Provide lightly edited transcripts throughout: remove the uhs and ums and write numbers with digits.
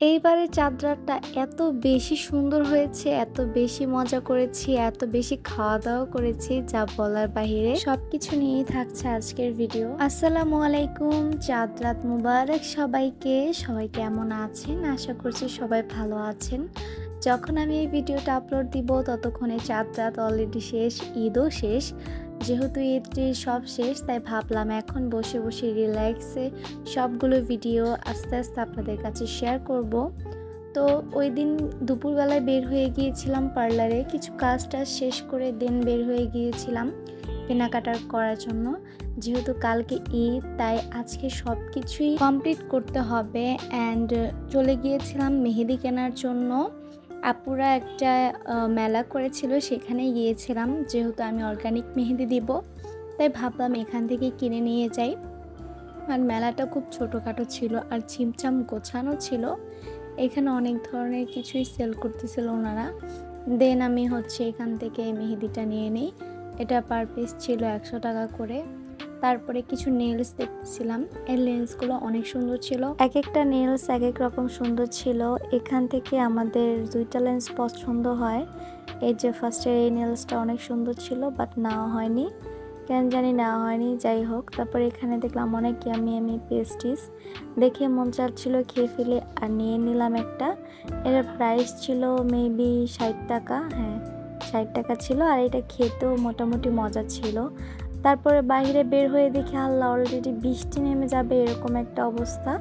এইবারের চাঁদরাতটা এত বেশি সুন্দর হয়েছে, এত বেশি মজা করেছি, এত বেশি খাওয়া-দাওয়া করেছি যা বলার বাহিরে। সবকিছু নিয়েই থাকছে আজকের ভিডিও। আসসালামু আলাইকুম, চাঁদরাত মুবারক সবাইকে। সবাই কেমন আছেন? আশা করছি সবাই ভালো আছেন। যখন আমি এই ভিডিওটা আপলোড দিব ততক্ষণে চাঁদরাত অলরেডি শেষ, ঈদও শেষ। যেহেতু ঈদটি সব শেষ তাই ভাবলাম এখন বসে বসে রিল্যাক্সে সবগুলো ভিডিও আস্তে আস্তে আপনাদের কাছে শেয়ার করব। তো ওই দিন দুপুরবেলায় বের হয়ে গিয়েছিলাম পার্লারে, কিছু কাজটা শেষ করে দেন বের হয়ে গিয়েছিলাম কেনাকাটা করার জন্য। যেহেতু কালকে ঈদ তাই আজকে সব কিছুই কমপ্লিট করতে হবে। অ্যান্ড চলে গিয়েছিলাম মেহেদি কেনার জন্য। আপুরা একটা মেলা করেছিল, সেখানে গিয়েছিলাম। যেহেতু আমি অর্গানিক মেহেদি দিব তাই ভাবলাম এখান থেকে কিনে নিয়ে যাই। আর মেলাটা খুব ছোটোখাটো ছিল আর ছিমছাম গোছানো ছিল। এখানে অনেক ধরনের কিছুই সেল করতেছিল ওনারা। দেন আমি এখান থেকে মেহেদিটা নিয়ে নিই। এটা পার পিস ছিল 100 টাকা করে। তারপরে কিছু নেলস দেখতেছিলাম, এই লেন্সগুলো অনেক সুন্দর ছিল। এক একটা নেলস এক এক রকম সুন্দর ছিল। এখান থেকে আমাদের দুইটা লেন্স পছন্দ হয়। এই যে ফার্স্টের এই নেলসটা অনেক সুন্দর ছিল, বাট নেওয়া হয়নি, কেন জানি নেওয়া হয়নি। যাই হোক, তারপরে এখানে দেখলাম অনেক ইয়ামি পেস্ট্রিজ, দেখে মন চাচ্ছিল খেয়ে ফেলে আর নিয়ে নিলাম একটা। এর প্রাইস ছিল মেবি 60 টাকা। হ্যাঁ, 60 টাকা ছিল। আর এটা খেতেও মোটামুটি মজা ছিল। তারপরে বাইরে বের হয়ে দেখি আল্লাহ, অলরেডি বৃষ্টি নেমে যাবে এরকম একটা অবস্থা।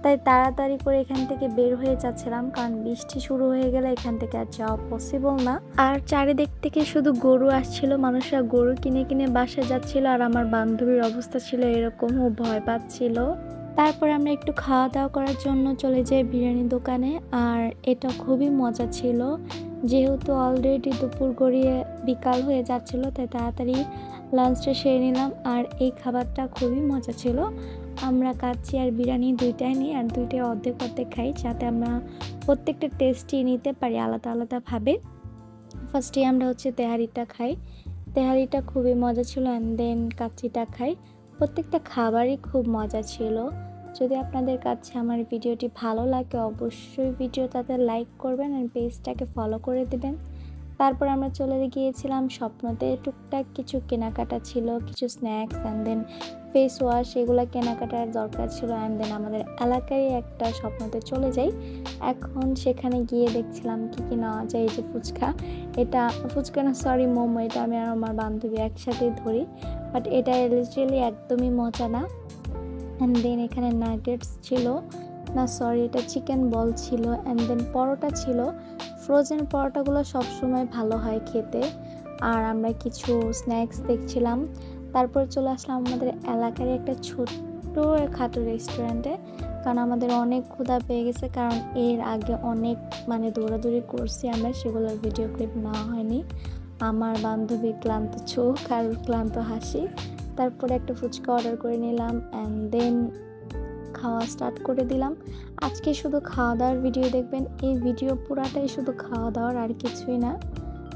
তাই তাড়াতাড়ি করে এখান থেকে বের হয়ে যাচ্ছিলাম, কারণ বৃষ্টি শুরু হয়ে গেলে এখান থেকে আর যাওয়া পসিবল না। আর চারিদিক থেকে শুধু গরু আসছিল, মানুষরা গরু কিনে কিনে বাসায় যাচ্ছিল। আর আমার বান্ধবীর অবস্থা ছিল এরকম, ও ভয় পাচ্ছিল। তারপর আমরা একটু খাওয়া দাওয়া করার জন্য চলে যাই বিরিয়ানি দোকানে। আর এটা খুবই মজা ছিল। যেহেতু অলরেডি দুপুর গড়িয়ে বিকাল হয়ে যাচ্ছিল তাই তাড়াতাড়ি লাঞ্চটা সেরে নিলাম। আর এই খাবারটা খুবই মজা ছিল। আমরা কাচ্চি আর বিরিয়ানি দুইটাই নিই, আর দুইটাই অর্ধেক অর্ধেক খাই, যাতে আমরা প্রত্যেকটা টেস্টই নিতে পারি আলাদা আলাদাভাবে। ফার্স্টে আমরা তেহারিটা খাই, তেহারিটা খুবই মজা ছিল। অ্যান্ড দেন কাচ্চিটা খাই। প্রত্যেকটা খাবারই খুব মজা ছিল। যদি আপনাদের কাছে আমার ভিডিওটি ভালো লাগে অবশ্যই ভিডিওটাতে লাইক করবেন আর পেজটাকে ফলো করে দেবেন। তারপর আমরা চলে গিয়েছিলাম স্বপ্নতে। টুকটাক কিছু কেনাকাটা ছিল, কিছু snacks and then face wash, এগুলো কেনাকাটার দরকার ছিল। অ্যান্ড দেন আমাদের এলাকায় একটা স্বপ্নতে চলে যাই। এখন সেখানে গিয়ে দেখছিলাম কি নেওয়া যায়। এই যে ফুচকা, এটা ফুচকা না সরি মোমো, এটা আমি আর আমার বান্ধবী একসাথেই ধরি, বাট এটা লিটারালি একদমই মজা না। অ্যান্ড দেন এখানে নাগেটস ছিল, না সরি এটা চিকেন বল ছিল। অ্যান্ড দেন পরোটা ছিল। ফ্রোজেন পরোটাগুলো সবসময় ভালো হয় খেতে। আর আমরা কিছু স্ন্যাক্স দেখছিলাম। তারপর চলে আসলাম আমাদের এলাকার একটা ছোট্ট খাটো রেস্টুরেন্টে, কারণ আমাদের অনেক ক্ষুধা পেয়ে গেছে। কারণ এর আগে অনেক দৌড়াদৌড়ি করছি আমরা, সেগুলোর ভিডিও ক্লিপ নেওয়া হয়নি। আমার বান্ধবী ক্লান্ত চোখ আর ক্লান্ত হাসি। তারপরে একটা ফুচকা অর্ডার করে নিলাম। অ্যান্ড দেন খাওয়া স্টার্ট করে দিলাম। আজকে শুধু খাওয়া দাওয়ার ভিডিও দেখবেন, এই ভিডিও পুরাটাই শুধু খাওয়া দাওয়ার, আর কিছুই না।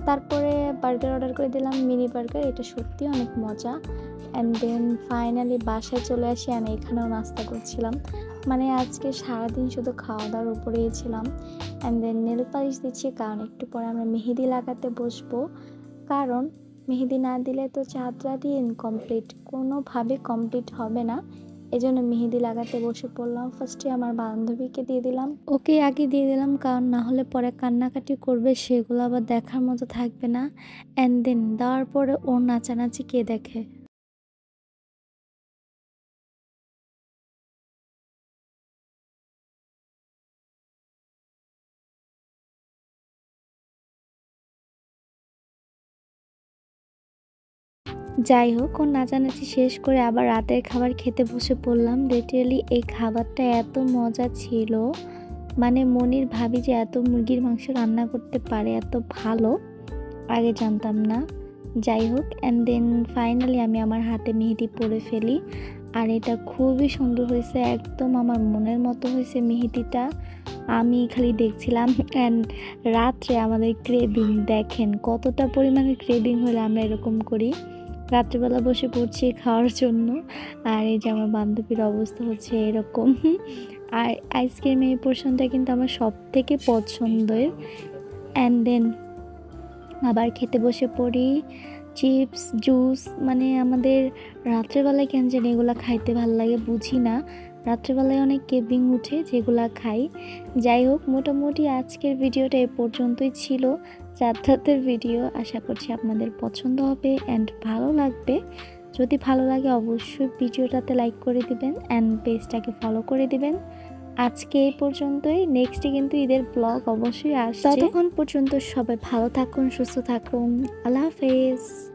তারপরে বার্গার অর্ডার করে দিলাম, মিনি বার্গার, এটা সত্যি অনেক মজা। অ্যান্ড দেন ফাইনালি বাসায় চলে আসি। আমি এখানেও নাস্তা করছিলাম, মানে আজকে সারাদিন শুধু খাওয়া দাওয়ার উপরেই ছিলাম। অ্যান্ড দেন নেল পালিশ দিচ্ছি, কারণ একটু পরে আমরা মেহেদি লাগাতে বসবো। কারণ মেহেদি না দিলে তো চাঁদরাতই ইনকমপ্লিট, কোনোভাবে কমপ্লিট হবে না। এজন্য মেহেদি লাগাতে বসে পড়লাম। ফার্স্টে আমার বান্ধবীকে দিয়ে দিলাম, ওকে আগে দিয়ে দিলাম, কারণ না হলে পরে কান্নাকাটি করবে, সেগুলো আবার দেখার মতো থাকবে না। অ্যান্ড দেন দেওয়ার পরে ওর নাচানাচি কে দেখে। যাই হোক, ওর নাচানাচি শেষ করে আবার রাতের খাবার খেতে বসে পড়লাম। লিটারালি এই খাবারটা এত মজা ছিল, মানে মনির ভাবি যে এত মুরগির মাংস রান্না করতে পারে এত ভালো, আগে জানতাম না। যাই হোক, অ্যান্ড দেন ফাইনালি আমি আমার হাতে মেহেদি পরে ফেলি। আর এটা খুবই সুন্দর হয়েছে, একদম আমার মনের মতো হয়েছে মেহেদিটা। আমি খালি দেখছিলাম। অ্যান্ড রাত্রে আমাদের ক্রেভিং দেখেন কতটা পরিমাণে ক্রেভিং হলে আমরা এরকম করি। রাত্রিবেলা বসে পড়ছি খাওয়ার জন্য। আর এই যে আমার বান্ধবীর অবস্থা এরকম। আর আইসক্রিম এই পোর্শনটা কিন্তু আমার সব থেকে পছন্দের। অ্যান্ড দেন আবার খেতে বসে পড়ি চিপস জুস, মানে আমাদের রাত্রেবেলায় কেন জানি এগুলো খাইতে ভাল লাগে, বুঝি না। রাত্রেবেলায় অনেক কেবিং উঠে যেগুলা খাই। যাই হোক, মোটামুটি আজকের ভিডিওটা এ পর্যন্তই ছিল, যাত্রাতের ভিডিও। আশা করছি আপনাদের পছন্দ হবে অ্যান্ড ভালো লাগবে। যদি ভালো লাগে অবশ্যই ভিডিওটাতে লাইক করে দিবেন অ্যান্ড পেজটাকে ফলো করে দিবেন। আজকে এই পর্যন্তই, নেক্সটে কিন্তু ঈদের ব্লগ অবশ্যই আসছে। ততক্ষণ পর্যন্ত সবাই ভালো থাকুন, সুস্থ থাকুন। আল্লাহ হাফেজ।